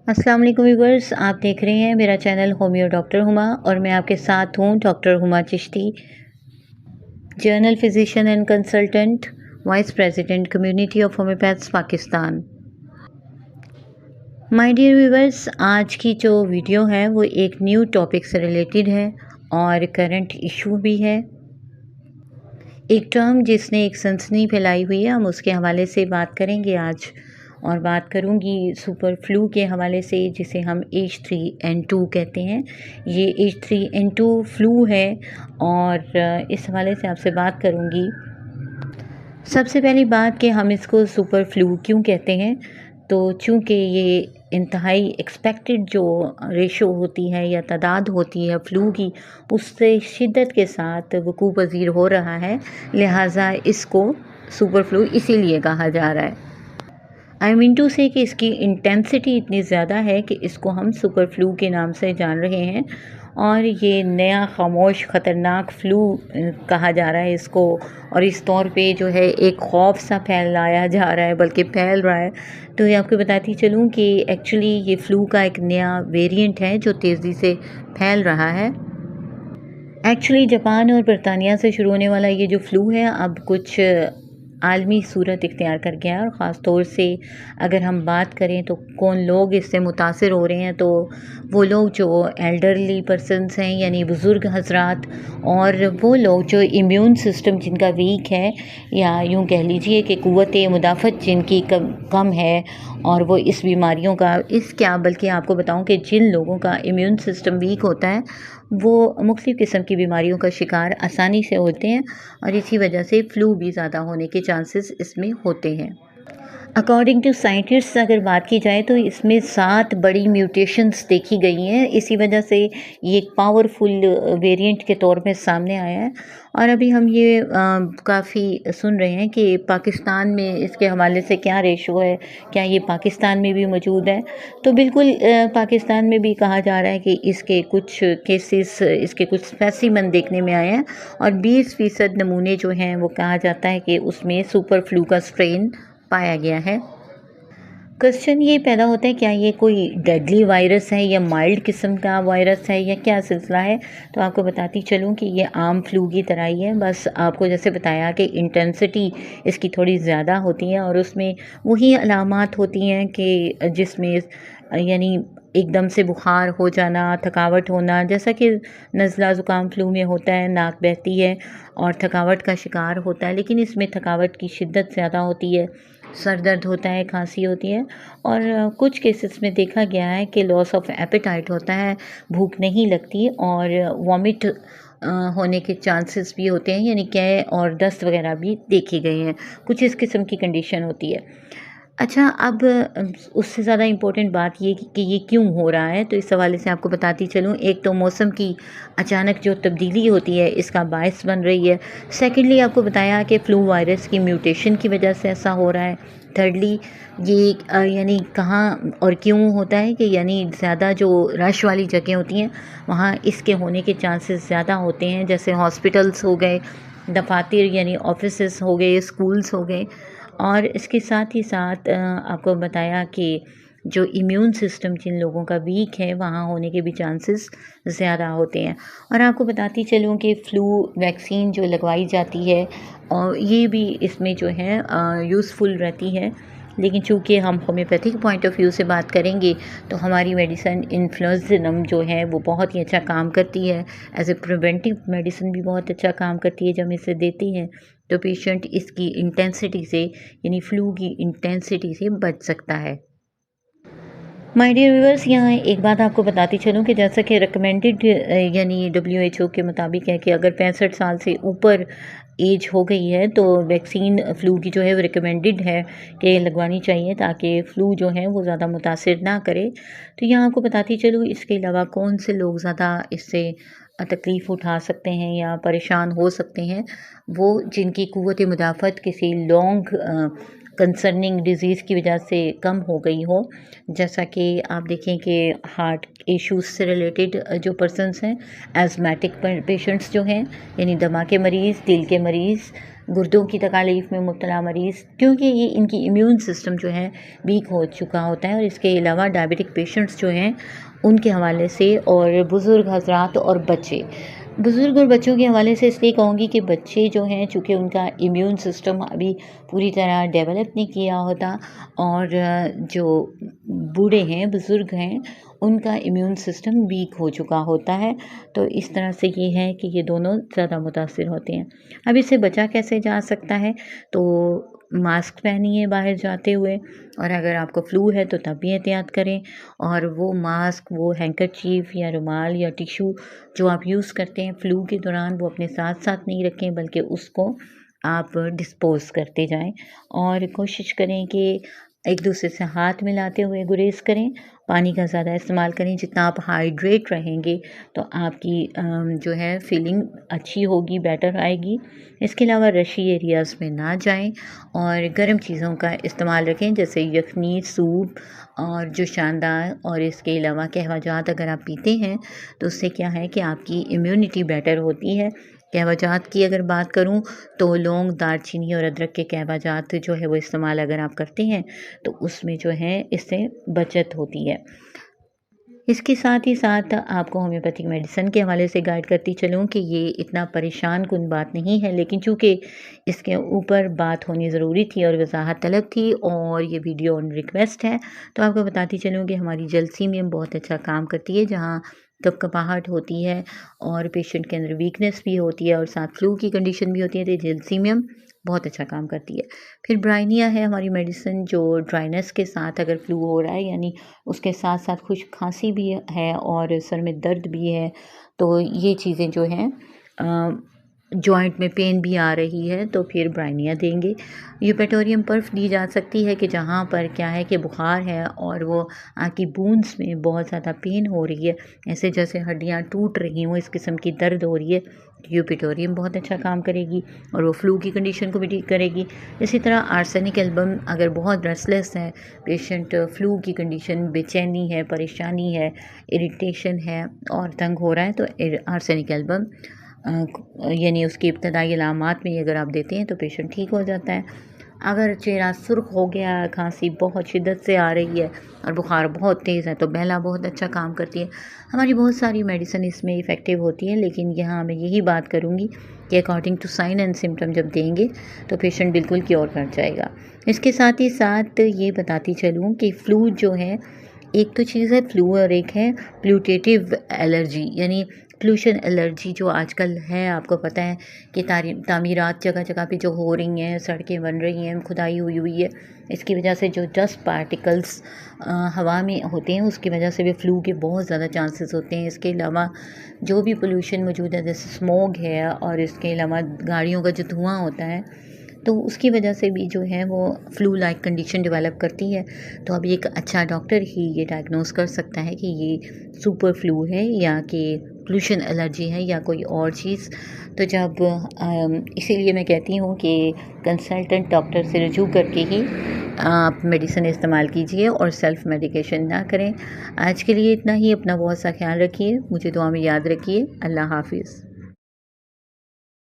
अस्सलाम वालेकुम व्यूवर्स, आप देख रहे हैं मेरा चैनल होमियो डॉक्टर हुमा और मैं आपके साथ हूँ doctor Huma Chishti, general physician and consultant, vice president community of homeopaths Pakistan. My dear viewers, आज की जो वीडियो है वो एक न्यू टॉपिक से रिलेटेड है और करंट इशू भी है। एक टर्म जिसने एक सनसनी फैलाई हुई है, हम उसके हवाले से बात करेंगे आज। और बात करूंगी सुपर फ्लू के हवाले से, जिसे हम H3N2 कहते हैं। ये H3N2 फ्लू है और इस हवाले से आपसे बात करूंगी। सबसे पहली बात कि हम इसको सुपर फ्लू क्यों कहते हैं, तो चूँकि ये इंतहाई एक्सपेक्टेड जो रेशो होती है या तादाद होती है फ़्लू की, उससे शिद्दत के साथ वकूअ पज़ीर हो रहा है, लिहाजा इसको सुपर फ्लू इसीलिए कहा जा रहा है। आई मीन टू से कि इसकी इंटेंसिटी इतनी ज़्यादा है कि इसको हम सुपर फ्लू के नाम से जान रहे हैं और ये नया खामोश ख़तरनाक फ़्लू कहा जा रहा है इसको। और इस तौर पे जो है एक खौफ सा फैलाया जा रहा है, बल्कि फैल रहा है। तो ये आपको बताती चलूँ कि एक्चुअली ये फ़्लू का एक नया वेरिएंट है जो तेज़ी से फैल रहा है। एक्चुअली जापान और बरतानिया से शुरू होने वाला ये जो फ़्लू है अब कुछ आलमी सूरत इख्तियार कर गया है। और ख़ास तौर से अगर हम बात करें तो कौन लोग इससे मुतासिर हो रहे हैं, तो वो लोग जो एल्डरली पर्सनस हैं, यानी बुज़ुर्ग हजरात, और वो लोग जो इम्यून सिस्टम जिनका वीक है, या यूँ कह लीजिए कि क़ुव्वत मुदाफ़त जिनकी कम है, और वो इस बीमारियों का बल्कि आपको बताऊं कि जिन लोगों का इम्यून सिस्टम वीक होता है वो मुख्तलिफ़ किस्म की बीमारियों का शिकार आसानी से होते हैं और इसी वजह से फ़्लू भी ज़्यादा होने के चांसेस इसमें होते हैं। अकॉर्डिंग टू साइंटिस्ट अगर बात की जाए तो इसमें 7 बड़ी म्यूटेशंस देखी गई हैं। इसी वजह से ये एक पावरफुल वेरिएंट के तौर पे सामने आया है। और अभी हम ये काफ़ी सुन रहे हैं कि पाकिस्तान में इसके हवाले से क्या रेशो है, क्या ये पाकिस्तान में भी मौजूद है। तो बिल्कुल पाकिस्तान में भी कहा जा रहा है कि इसके कुछ केसेस, इसके कुछ स्पेसिमेन देखने में आए हैं और 20% नमूने जो हैं वो कहा जाता है कि उसमें सुपर फ्लू का स्ट्रेन पाया गया है। क्वेश्चन ये पैदा होता है, क्या ये कोई डेडली वायरस है या माइल्ड किस्म का वायरस है या क्या सिलसिला है। तो आपको बताती चलूँ कि ये आम फ्लू की तरह ही है, बस आपको जैसे बताया कि इंटेंसिटी इसकी थोड़ी ज़्यादा होती है और उसमें वही अलामात होती हैं कि जिसमें यानी एकदम से बुखार हो जाना, थकावट होना, जैसा कि नज़ला ज़ुकाम फ्लू में होता है, नाक बहती है और थकावट का शिकार होता है। लेकिन इसमें थकावट की शिद्दत ज़्यादा होती है, सर दर्द होता है, खांसी होती है और कुछ केसेस में देखा गया है कि लॉस ऑफ एपेटाइट होता है, भूख नहीं लगती और वॉमिट होने के चांसेस भी होते हैं, यानी कै और दस्त वगैरह भी देखे गए हैं। कुछ इस किस्म की कंडीशन होती है। अच्छा, अब उससे ज़्यादा इम्पोर्टेंट बात ये कि ये क्यों हो रहा है, तो इस हवाले से आपको बताती चलूँ। एक तो मौसम की अचानक जो तब्दीली होती है इसका बायस बन रही है। सेकेंडली आपको बताया कि फ़्लू वायरस की म्यूटेशन की वजह से ऐसा हो रहा है। थर्डली ये यानी कहाँ और क्यों होता है कि यानी ज़्यादा जो रश वाली जगह होती हैं वहाँ इसके होने के चांसेस ज़्यादा होते हैं, जैसे हॉस्पिटल्स हो गए, दफातर यानी ऑफिसेस हो गए, स्कूल्स हो गए। और इसके साथ ही साथ आपको बताया कि जो इम्यून सिस्टम जिन लोगों का वीक है वहाँ होने के भी चांसेस ज़्यादा होते हैं। और आपको बताती चलूँ कि फ़्लू वैक्सीन जो लगवाई जाती है और ये भी इसमें जो है यूज़फुल रहती है। लेकिन चूँकि हम होम्योपैथिक पॉइंट ऑफ व्यू से बात करेंगे तो हमारी मेडिसिन इन्फ्लुएंज़ा जो है वो बहुत ही अच्छा काम करती है। एज ए प्रिवेंटिव मेडिसिन भी बहुत अच्छा काम करती है जब इसे देती हैं, तो पेशेंट इसकी इंटेंसिटी से यानी फ़्लू की इंटेंसिटी से बच सकता है। माय डियर व्यूअर्स, यहाँ एक बात आपको बताती चलूँ कि जैसा कि रिकमेंडेड यानी WHO के मुताबिक है कि अगर 65 साल से ऊपर एज हो गई है तो वैक्सीन फ़्लू की जो है वो रिकमेंडेड है कि लगवानी चाहिए, ताकि फ़्लू जो है वो ज़्यादा मुतासिर ना करे। तो यहाँ आपको बताती चलूँ इसके अलावा कौन से लोग ज़्यादा इससे तकलीफ़ उठा सकते हैं या परेशान हो सकते हैं, वो जिनकी क़ुव्वत मुदाफ़त किसी लॉन्ग कंसर्निंग डिज़ीज़ की वजह से कम हो गई हो। जैसा कि आप देखें कि हार्ट इश्यूज़ से रिलेटेड जो पर्सन्स हैं, एज़मेटिक पेशेंट्स जो हैं, यानी दमा के मरीज़, दिल के मरीज़, गुर्दों की तकालीफ में मुब्तला मरीज़, क्योंकि ये इनकी इम्यून सिस्टम जो है वीक हो चुका होता है। और इसके अलावा डायबिटिक पेशेंट्स जो हैं उनके हवाले से, और बुज़ुर्ग हज़रात और बच्चे, बुज़ुर्ग और बच्चों के हवाले से इसलिए कहूँगी कि बच्चे जो हैं चूँकि उनका इम्यून सिस्टम अभी पूरी तरह डेवलप नहीं किया होता, और जो बूढ़े हैं, बुज़ुर्ग हैं, उनका इम्यून सिस्टम वीक हो चुका होता है। तो इस तरह से ये है कि ये दोनों ज़्यादा मुतासिर होते हैं। अब इससे बचा कैसे जा सकता है? तो मास्क पहनिए बाहर जाते हुए, और अगर आपको फ्लू है तो तब भी एहतियात करें। और वो मास्क, वो हैंकरचीफ या रुमाल या टिश्यू जो आप यूज़ करते हैं फ्लू के दौरान, वो अपने साथ साथ नहीं रखें, बल्कि उसको आप डिस्पोज़ करते जाएं। और कोशिश करें कि एक दूसरे से हाथ मिलाते हुए गुरेज करें। पानी का ज़्यादा इस्तेमाल करें। जितना आप हाइड्रेट रहेंगे तो आपकी जो है फीलिंग अच्छी होगी, बेटर आएगी। इसके अलावा रशी एरियाज़ में ना जाएं, और गर्म चीज़ों का इस्तेमाल रखें, जैसे यखनी, सूप और जो शानदार। और इसके अलावा कहवाजात अगर आप पीते हैं तो उससे क्या है कि आपकी इम्यूनिटी बेटर होती है। कहवाजात की अगर बात करूं तो लौंग, दालचीनी और अदरक के कहवाजात जो है वो इस्तेमाल अगर आप करते हैं तो उसमें जो है इससे बचत होती है। इसके साथ ही साथ आपको होम्योपैथिक मेडिसिन के हवाले से गाइड करती चलूँ कि ये इतना परेशान कुन बात नहीं है, लेकिन चूँकि इसके ऊपर बात होनी ज़रूरी थी और वजाहत तलब थी, और ये वीडियो ऑन रिक्वेस्ट है, तो आपको बताती चलूँ कि हमारी जलसीमियम बहुत अच्छा काम करती है। जहाँ कपकपाहट होती है और पेशेंट के अंदर वीकनेस भी होती है और साथ फ्लू की कंडीशन भी होती है, तो जलसीमियम बहुत अच्छा काम करती है। फिर ब्राइनिया है हमारी मेडिसिन, जो ड्राइनेस के साथ अगर फ्लू हो रहा है, यानी उसके साथ साथ खुश्क खांसी भी है और सर में दर्द भी है, तो ये चीज़ें जो हैं जॉइंट में पेन भी आ रही है, तो फिर ब्राइनिया देंगे। यूपेटोरियम पर्फ दी जा सकती है कि जहाँ पर क्या है कि बुखार है और वो आपकी बूंस में बहुत ज़्यादा पेन हो रही है, ऐसे जैसे हड्डियाँ टूट रही हों, इस किस्म की दर्द हो रही है, तो यूपेटोरियम बहुत अच्छा काम करेगी और वो फ्लू की कंडीशन को भी ठीक करेगी। इसी तरह आर्सेनिक एल्बम, अगर बहुत रेस्टलेस है पेशेंट, फ्लू की कंडीशन, बेचैनी है, परेशानी है, इरिटेशन है और तंग हो रहा है, तो आर्सेनिक एल्बम यानी उसकी इब्तदाई अलामात में अगर आप देते हैं तो पेशेंट ठीक हो जाता है। अगर चेहरा सुर्ख हो गया, खांसी बहुत शिद्दत से आ रही है और बुखार बहुत तेज़ है, तो बेला बहुत अच्छा काम करती है। हमारी बहुत सारी मेडिसिन इसमें इफ़ेक्टिव होती है, लेकिन यहाँ मैं यही बात करूँगी कि according to sign and symptom जब देंगे तो पेशेंट बिल्कुल क्योर कर जाएगा। इसके साथ ही साथ ये बताती चलूँ कि फ़्लू जो है, एक तो चीज़ है फ्लू और एक है प्लूटेटिव एलर्जी, यानी पोल्यूशन एलर्जी जो आजकल है। आपको पता है कि तामीरात जगह जगह पे जो हो रही हैं, सड़कें बन रही हैं, खुदाई हुई है, इसकी वजह से जो डस्ट पार्टिकल्स हवा में होते हैं, उसकी वजह से भी फ्लू के बहुत ज़्यादा चांसेस होते हैं। इसके अलावा जो भी पोल्यूशन मौजूद है, जैसे स्मोग है, और इसके अलावा गाड़ियों का जो धुआं होता है, तो उसकी वजह से भी जो है वो फ्लू लाइक कंडीशन डेवलप करती है। तो अब एक अच्छा डॉक्टर ही ये डायग्नोस कर सकता है कि ये सुपर फ्लू है या कि पोल्यूशन एलर्जी है या कोई और चीज़। तो जब इसीलिए मैं कहती हूँ कि कंसल्टेंट डॉक्टर से रजू करके ही आप मेडिसिन इस्तेमाल कीजिए और सेल्फ़ मेडिकेशन ना करें। आज के लिए इतना ही। अपना बहुत सा ख्याल रखिए, मुझे दुआ में याद रखिए। अल्लाह हाफ़िज़।